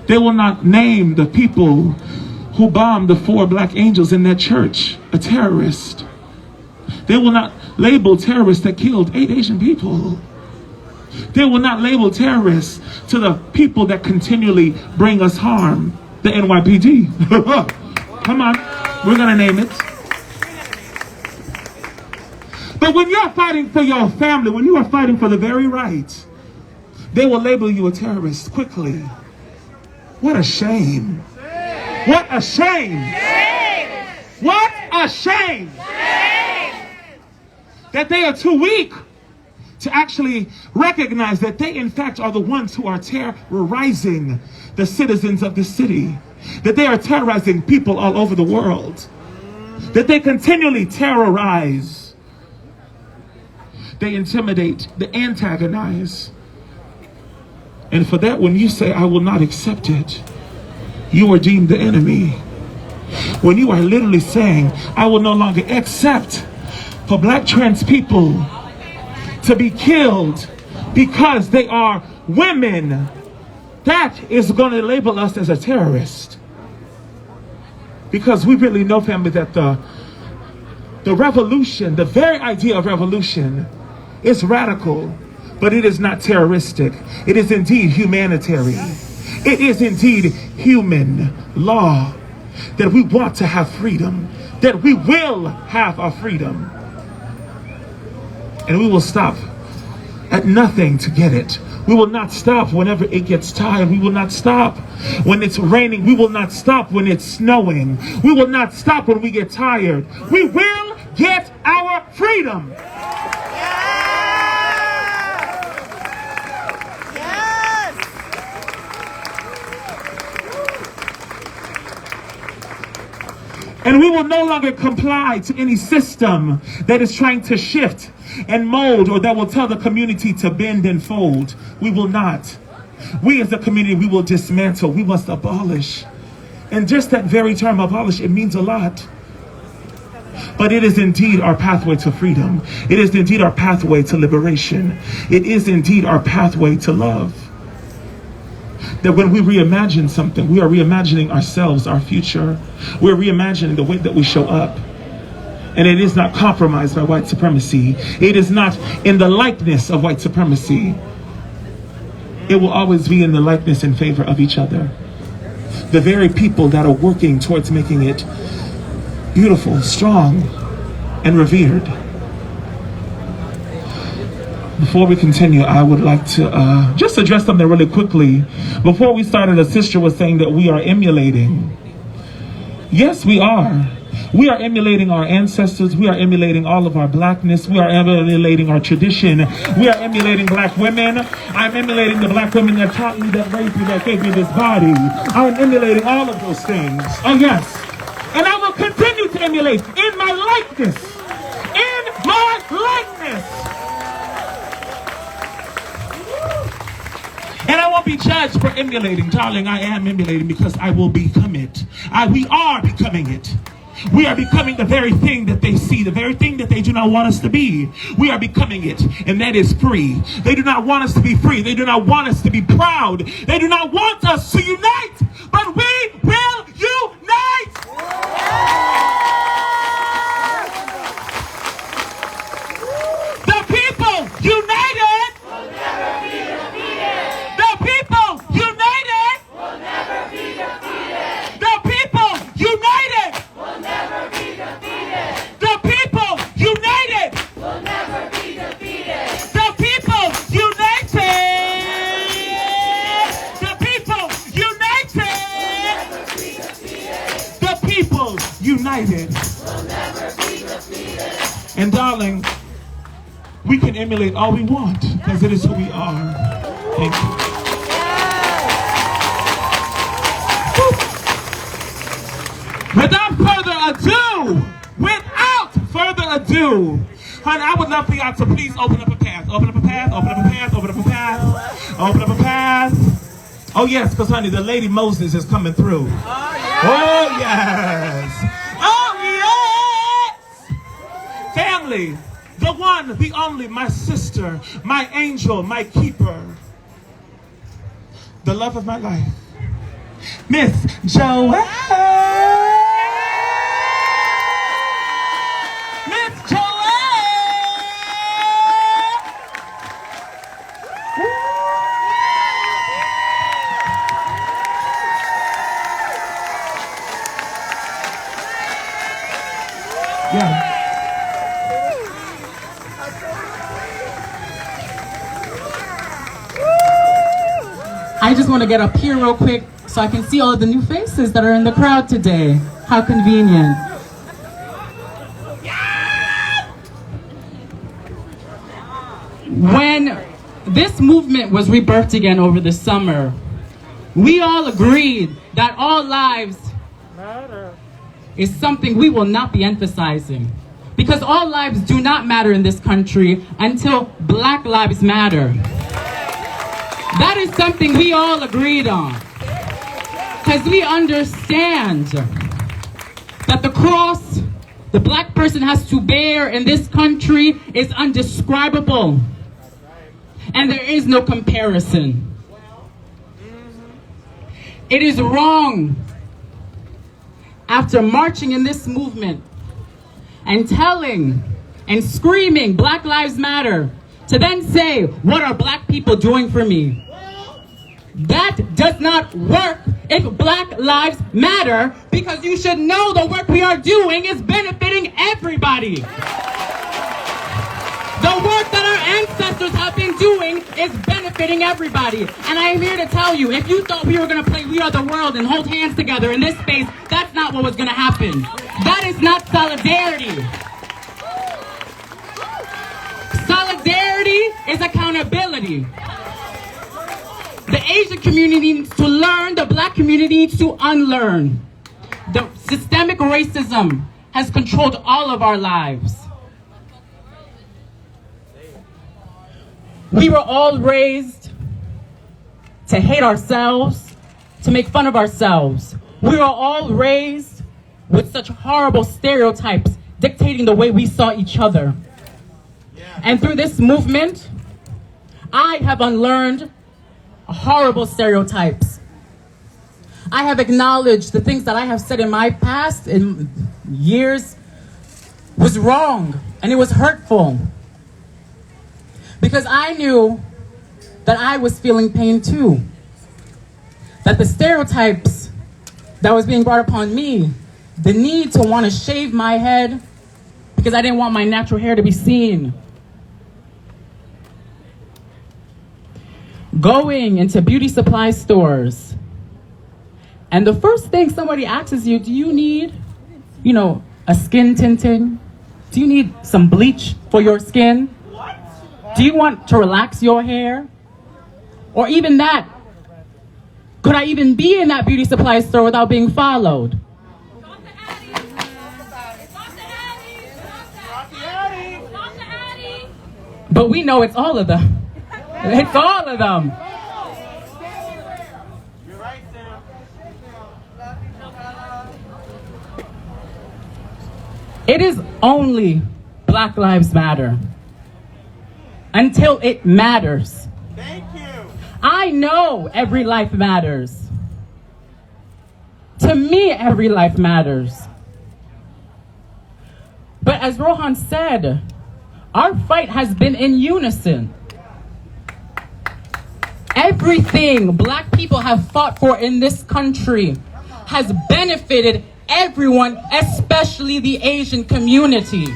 They will not name the people who bombed the 4 Black angels in that church a terrorist. They will not label terrorists that killed 8 Asian people. They will not label terrorists to the people that continually bring us harm, the NYPD. Come on, we're gonna name it. But when you're fighting for your family, when you are fighting for the very right, they will label you a terrorist quickly. What a shame. What a shame. What a shame. That they are too weak to actually recognize that they in fact are the ones who are terrorizing the citizens of the city, that they are terrorizing people all over the world, that they continually terrorize, they intimidate, they antagonize. And for that, when you say, I will not accept it, you are deemed the enemy. When you are literally saying, I will no longer accept for Black trans people to be killed because they are women, that is going to label us as a terrorist. Because we really know, family, that the revolution, the very idea of revolution is radical, but it is not terroristic. It is indeed humanitarian. It is indeed human law that we want to have freedom, that we will have our freedom. And we will stop at nothing to get it. We will not stop whenever it gets tired. We will not stop when it's raining. We will not stop when it's snowing. We will not stop when we get tired. We will get our freedom. And we will no longer comply to any system that is trying to shift and mold, or that will tell the community to bend and fold. We will not. We as a community, we will dismantle. We must abolish. And just that very term, abolish, it means a lot. But it is indeed our pathway to freedom. It is indeed our pathway to liberation. It is indeed our pathway to love. That when we reimagine something, we are reimagining ourselves, our future. We're reimagining the way that we show up. And it is not compromised by white supremacy. It is not in the likeness of white supremacy. It will always be in the likeness and favor of each other. The very people that are working towards making it beautiful, strong, and revered. Before we continue, I would like to just address something really quickly. Before we started, a sister was saying that we are emulating. Yes, we are. We are emulating our ancestors. We are emulating all of our blackness. We are emulating our tradition. We are emulating black women. I'm emulating the black women that taught me, that raised me, that gave me this body. I'm emulating all of those things. Oh, yes. And I will continue to emulate in my likeness. In my likeness. And I won't be judged for emulating. Darling, I am emulating because I will become it. We are becoming it. We are becoming the very thing that they see, the very thing that they do not want us to be. We are becoming it, and that is free. They do not want us to be free. They do not want us to be proud. They do not want us to unite, but we will unite. The people united will never be defeated. The people united will never be defeated. The people united will never be defeated. The people united will never be defeated. The people united. The people united will never be defeated. The people united will never be defeated. And darling, we can emulate all we want because it is who we are. Thank you. Without further ado, honey, I would love for y'all to please open up a path. Open up a path, open up a path, open up a path, open up a path. Oh yes, because honey, the Lady Moses is coming through. Oh yes. Oh yes. Family, the one, the only, my sister, my angel, my keeper, the love of my life, Miss Joelle. Yeah. I just want to get up here real quick so I can see all of the new faces that are in the crowd today. How convenient. When this movement was rebirthed again over the summer, we all agreed that all lives matter is something we will not be emphasizing. Because all lives do not matter in this country until Black lives matter. That is something we all agreed on. Because we understand that the cross the Black person has to bear in this country is undescribable. And there is no comparison. It is wrong, after marching in this movement and telling and screaming Black Lives Matter, to then say, what are Black people doing for me? That does not work if Black Lives Matter, because you should know the work we are doing is benefiting everybody. The work that our ancestors have been doing is benefiting everybody. And I am here to tell you, if you thought we were going to play We Are the World and hold hands together in this space, that's not what was going to happen. That is not solidarity. Solidarity is accountability. The Asian community needs to learn, the Black community needs to unlearn. The Systemic racism has controlled all of our lives. We were all raised to hate ourselves, to make fun of ourselves. We were all raised with such horrible stereotypes dictating the way we saw each other. And through this movement, I have unlearned horrible stereotypes. I have acknowledged the things that I have said in my past, in years, was wrong and it was hurtful. Because I knew that I was feeling pain too. That the stereotypes that was being brought upon me, the need to want to shave my head because I didn't want my natural hair to be seen. Going into beauty supply stores, and the first thing somebody asks you, do you need, a skin tinting? Do you need some bleach for your skin? Do you want to relax your hair? Or even that, could I even be in that beauty supply store without being followed? But we know it's all of them. It's all of them. It is only Black Lives Matter until it matters. Thank you. I know every life matters. To me, every life matters. But as Rohan said, our fight has been in unison. Everything Black people have fought for in this country has benefited everyone, especially the Asian community.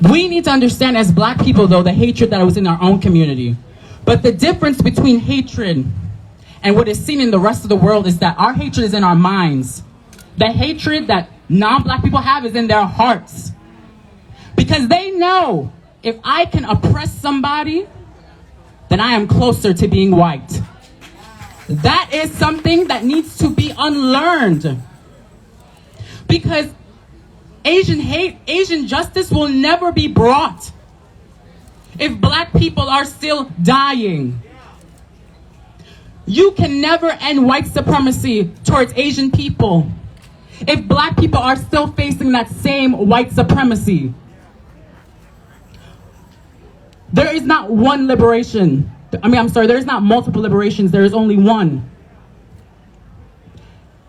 We need to understand as Black people, though, the hatred that was in our own community. But the difference between hatred and what is seen in the rest of the world is that our hatred is in our minds. The hatred that non-Black people have is in their hearts. Because they know if I can oppress somebody, then I am closer to being white. That is something that needs to be unlearned. Because Asian hate, Asian justice will never be brought if Black people are still dying. You can never end white supremacy towards Asian people if Black people are still facing that same white supremacy. There is not one liberation. There is not multiple liberations. There is only one.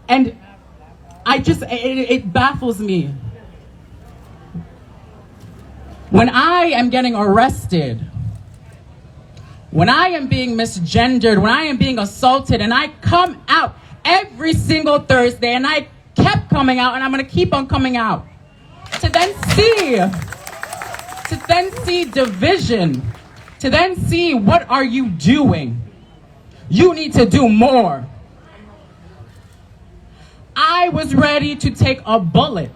And it baffles me. When I am getting arrested, when I am being misgendered, when I am being assaulted, and I come out every single Thursday, and I kept coming out, and I'm going to keep on coming out, to then see division, to then see what are you doing. You need to do more. I was ready to take a bullet,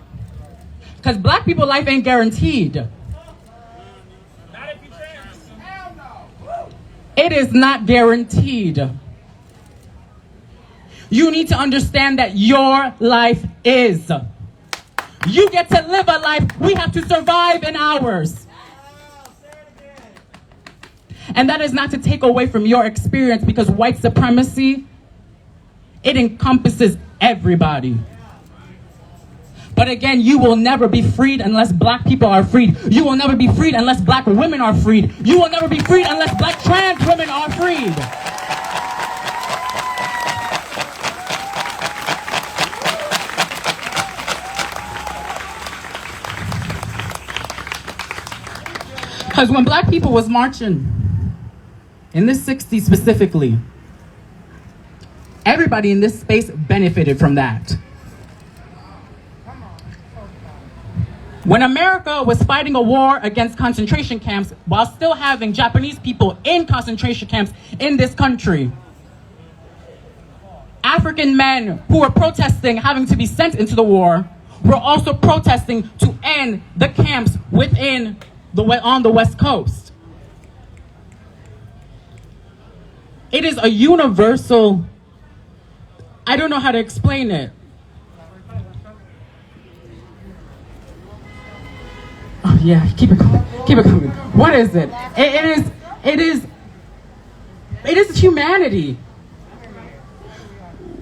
because Black people's life ain't guaranteed. It is not guaranteed. You need to understand that your life is. You get to live a life. We have to survive in ours. And that is not to take away from your experience, because white supremacy, it encompasses everybody. But again, you will never be freed unless Black people are freed. You will never be freed unless Black women are freed. You will never be freed unless Black trans women are freed. Because when Black people was marching, in the 60s specifically, everybody in this space benefited from that. When America was fighting a war against concentration camps while still having Japanese people in concentration camps in this country, African men who were protesting having to be sent into the war were also protesting to end the camps on the West Coast. it is a universal, I don't know how to explain it. Oh yeah, keep it coming. What is it? It is humanity.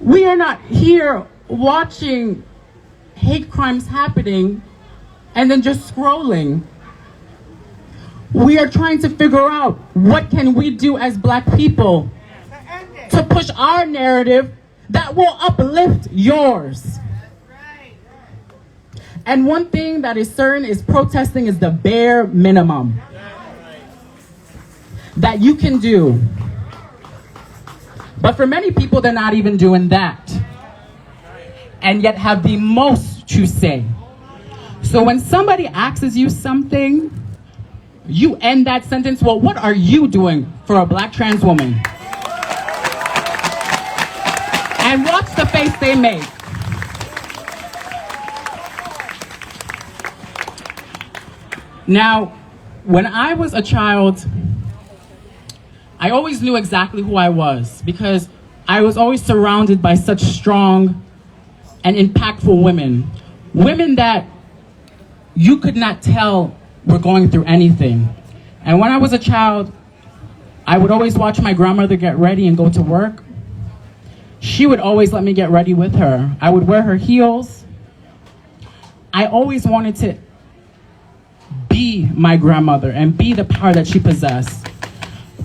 We are not here watching hate crimes happening and then just scrolling. We are trying to figure out what can we do as Black people to push our narrative that will uplift yours. And one thing that is certain is protesting is the bare minimum that you can do. But for many people, they're not even doing that, and yet have the most to say. So when somebody asks you something, you end that sentence, well, what are you doing for a Black trans woman? And watch the face they make. Now, when I was a child, I always knew exactly who I was because I was always surrounded by such strong and impactful women. Women that you could not tell were going through anything. And when I was a child, I would always watch my grandmother get ready and go to work. She would always let me get ready with her. I would wear her heels. I always wanted to be my grandmother and be the power that she possessed.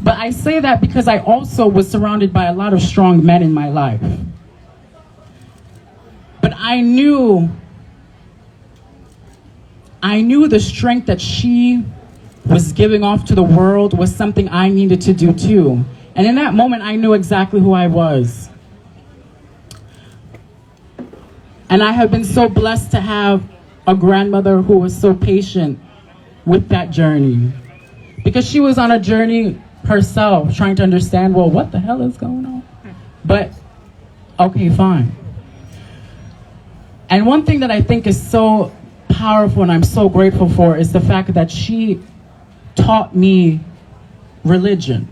But I say that because I also was surrounded by a lot of strong men in my life. But I knew the strength that she was giving off to the world was something I needed to do too. And in that moment, I knew exactly who I was. And I have been so blessed to have a grandmother who was so patient with that journey. Because she was on a journey herself, trying to understand, well, what the hell is going on? But, okay, fine. And one thing that I think is so powerful and I'm so grateful for is the fact that she taught me religion.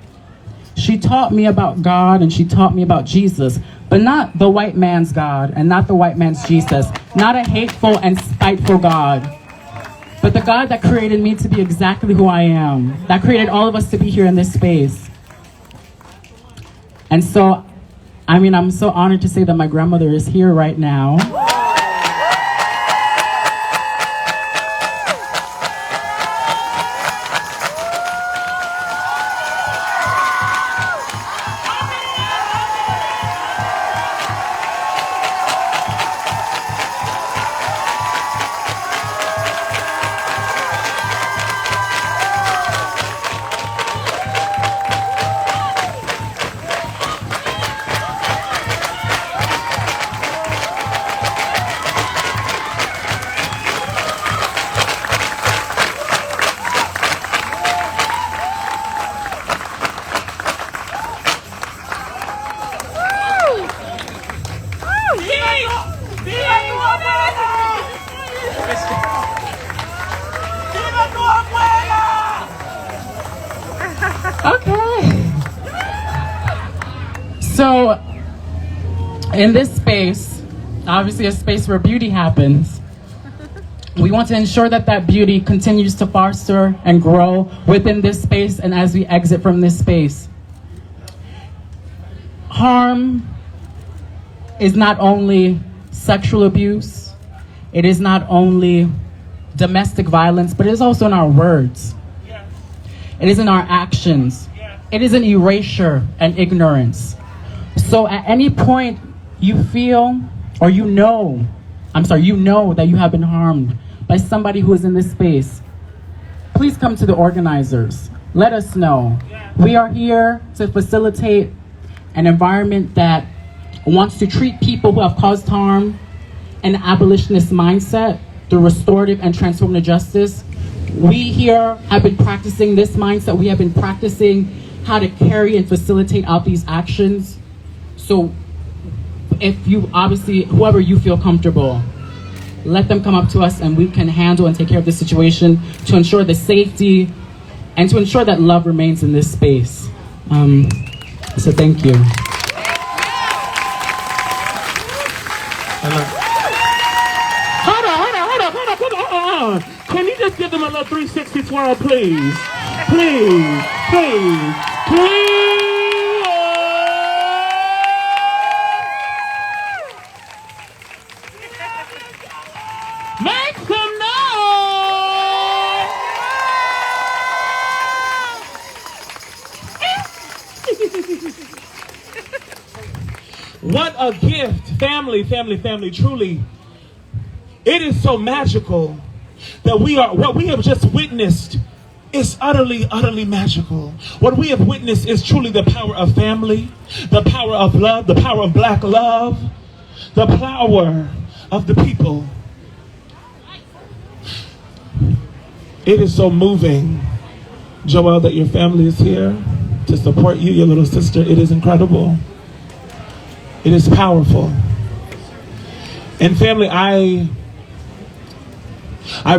She taught me about God and she taught me about Jesus, but not the white man's God and not the white man's Jesus, not a hateful and spiteful God, but the God that created me to be exactly who I am, that created all of us to be here in this space. And so, I mean, I'm so honored to say that my grandmother is here right now. Okay. So, in this space, obviously a space where beauty happens, we want to ensure that that beauty continues to foster and grow within this space and as we exit from this space. Harm is not only sexual abuse, it is not only domestic violence, but it is also in our words. It is in our actions. It is an erasure and ignorance. So at any point you feel, or you know that you have been harmed by somebody who is in this space, please come to the organizers. Let us know. We are here to facilitate an environment that wants to treat people who have caused harm in an abolitionist mindset through restorative and transformative justice. We here have been practicing this mindset. We have been practicing how to carry and facilitate out these actions. So if you, obviously, whoever you feel comfortable, let them come up to us and we can handle and take care of this situation to ensure the safety and to ensure that love remains in this space. So thank you. Hold on. Can you just give them a little 360 twirl, please? Please. Make some noise! What a gift, family, truly. It is so magical that what we have just witnessed is utterly magical. What we have witnessed is truly the power of family, the power of love, the power of black love, the power of the people. It is so moving, Joelle, that your family is here to support you, your little sister. It is incredible. It is powerful. And family, I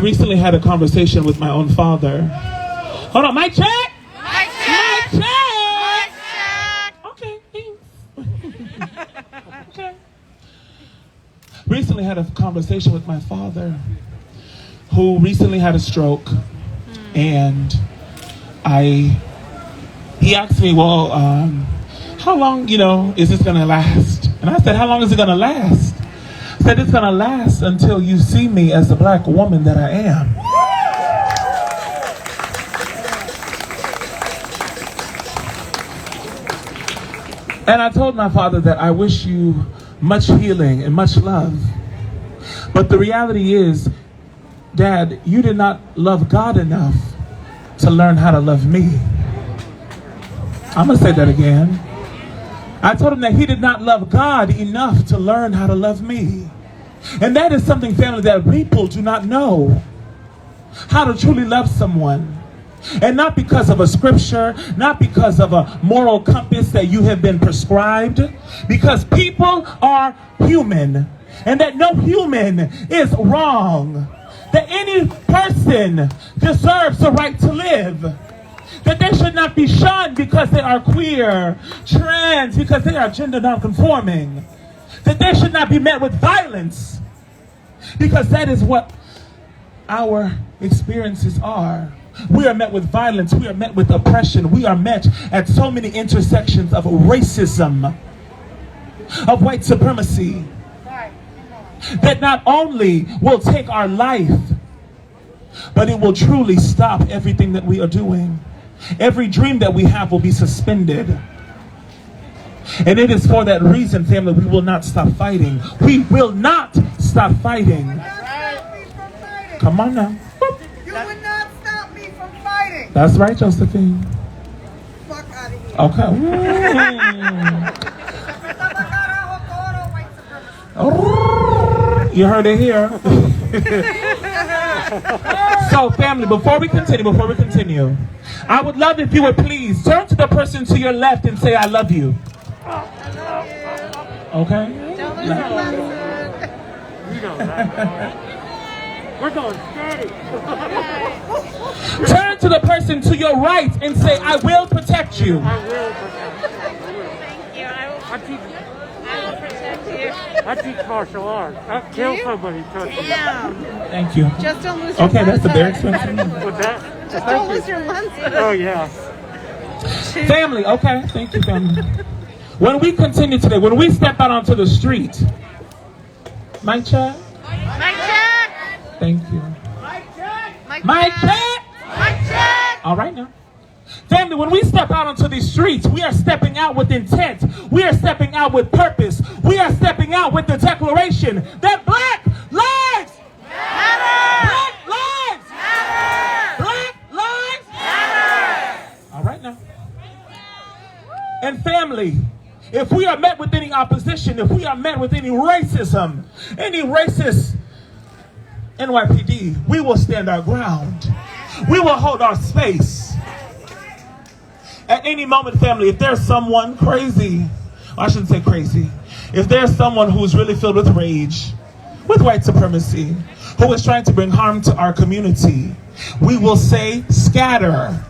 recently had a conversation with my own father. Hold on, mic check. Mic check. Mic check. Mic check. Okay, thanks. Okay. Recently had a conversation with my father, who recently had a stroke, and he asked me, well, how long, is this gonna last? And I said, how long is it gonna last? I said, it's gonna last until you see me as the black woman that I am. And I told my father that I wish you much healing and much love. But the reality is, Dad, you did not love God enough to learn how to love me. I'm gonna say that again. I told him that he did not love God enough to learn how to love me. And that is something, family, that people do not know. How to truly love someone. And not because of a scripture, not because of a moral compass that you have been prescribed, because people are human, and that no human is wrong, that any person deserves the right to live, that they should not be shunned because they are queer, trans, because they are gender non-conforming, that they should not be met with violence, because that is what our experiences are. We are met with violence, we are met with oppression, we are met at so many intersections of racism, of white supremacy, that not only will take our life, but it will truly stop everything that we are doing. Every dream that we have will be suspended. And it is for that reason, family, we will not stop fighting. We will not stop fighting. Come on now. You would not stop me from fighting. That's right, Josephine. Fuck out of here. Okay. You heard it here. So, family, before we continue, I would love if you would please turn to the person to your left and say, I love you. Okay? We're going steady. Turn to the person to your right and say, I will protect you. I will protect you. Thank you. I will protect you. I teach martial arts. I'll kill somebody. Damn. Thank you. Just don't lose your Okay, that's a very Monza. expensive. With that? Just don't lose your Monza. Oh, yeah. Family, okay, thank you, family. When we continue today, when we step out onto the street, mic check. Mic check. Thank you. Mic check. Mic check. Mic check. All right now. Family, when we step out onto these streets, we are stepping out with intent. We are stepping out with purpose. We are stepping out with the declaration that Black lives Matter. Black lives Matter. Black lives Matter. All right now. And family, if we are met with any opposition, if we are met with any racism, any racist NYPD, we will stand our ground. We will hold our space. At any moment, family, if there's someone crazy, or I shouldn't say crazy, if there's someone who's really filled with rage, with white supremacy, who is trying to bring harm to our community, we will say scatter.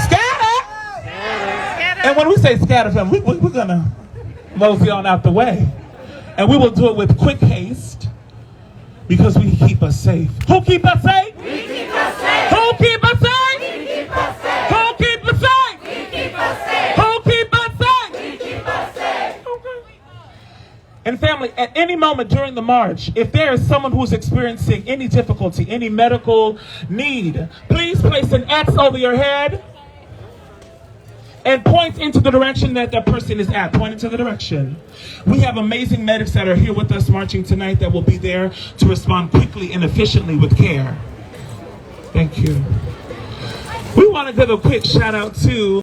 Scatter! Get And when we say scatter family, we're going to mosey on out the way. And we will do it with quick haste because we keep us safe. Who keep us safe? We keep us safe. Who keep us safe? We keep us safe. Who keep us safe? We keep us safe. Who keep us safe? We keep us safe. Okay. And family, at any moment during the march, if there is someone who's experiencing any difficulty, any medical need, please place an X over your head and point into the direction that that person is at. Point into the direction. We have amazing medics that are here with us marching tonight that will be there to respond quickly and efficiently with care. Thank you. We want to give a quick shout out to